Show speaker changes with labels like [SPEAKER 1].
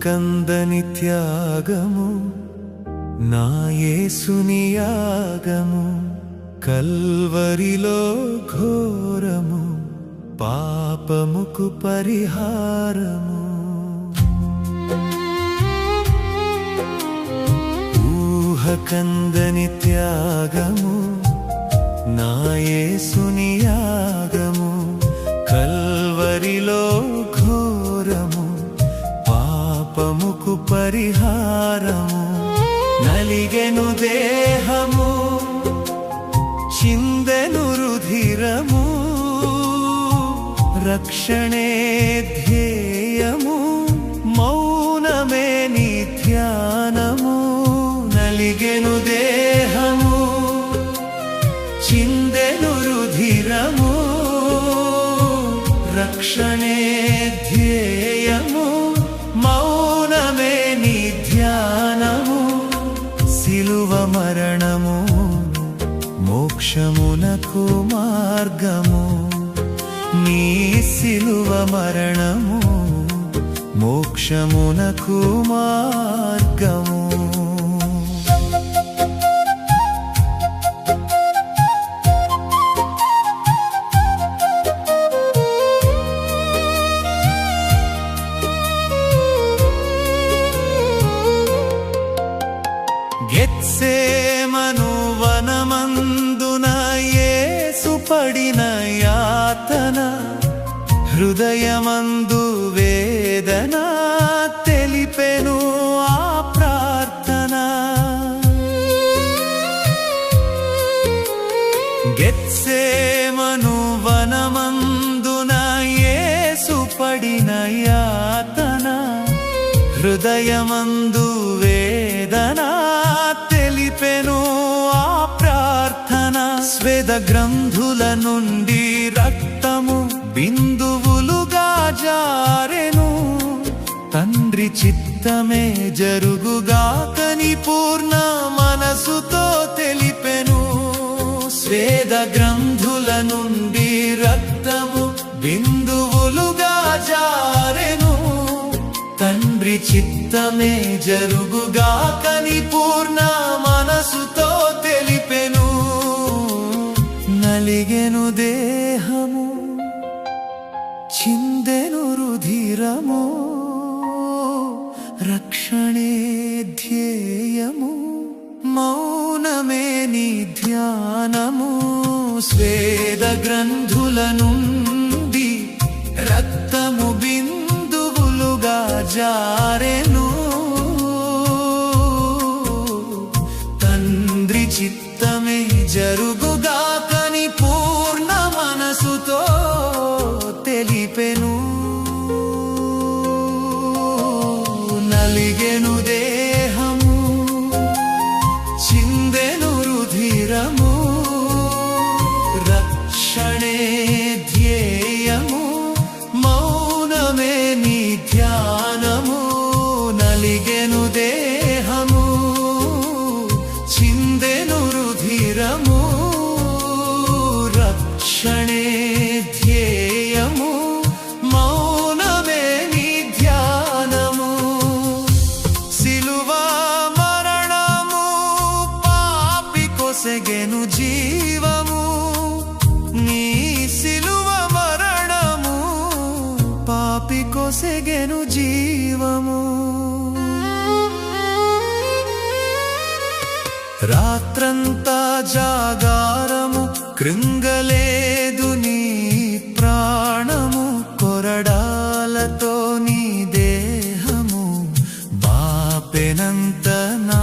[SPEAKER 1] కందని త్యాగము నా యేసుని యాగము కల్వరిలో ఘోరము పాపముకు పరిహారము ఊహ కందని త్యాగము నా యేసుని యాగము కల్వరిలో ఘోరము పాపముకు పరిహారము నలిగెను దేహము చిందెను రుధిరము రక్షణే ధ్యేయము మౌనమే నీ ధ్యానము నలిగెను దేహము చిందెను రుధిరము రక్షణే ధ్యేయము మౌనమే నీ ధ్యానము సిలువ మరణము మోక్షమునకు మార్గము నీ సిలువ మరణము మోక్షమునకు మార్గము గెత్సేమను వనమందున యేసు పడిన యాతన హృదయమందు వేదన తెలిపెను ఆ ప్రార్థన గెత్సేమను వనమందున యేసు పడిన యాతన హృదయమందు వేదన తెలిపెను ఆ ప్రార్థన స్వేద గ్రంథుల నుండి రక్తము బిందువులుగా జారెను తండ్రి చిత్తమే జరుగుగాకని పూర్ణ మనసుతో తెలిపెను స్వేద గ్రంథుల నుండి రక్తము బిందువులుగా జారెను తండ్రి చిత్తమే జరుగుగాకని పూర్ణ మనసుతో తెలిపెను నలిగెను దేహము చిందెను రుధిరము రక్షణే ధ్యేయము మౌనమే నీ ధ్యానము స్వేద గ్రంథుల నుండి రక్తము బిందువులుగా జారెను తండ్రి చిత్తమే జరుగుగాకని పూర్ణ మనసుతో తెలిపెను నలిగెను దేహము చిందెను రుధిరము రక్షణే ధ్యేయము మౌనమే నీ ధ్యానము నలిగెను దేహము చిందెను రుధిరము రక్షణే ధ్యేయము మౌనమే నీ ధ్యానము సిలువ మరణము పాపి కొసెగెను జీవము నీ సిలువ మరణము పాపి కొసెగెను జీవము రాత్రంతా జాగారము కృంగలేదు నీ ప్రాణము కొరడాలతో నీ దేహము బాపెనంత నా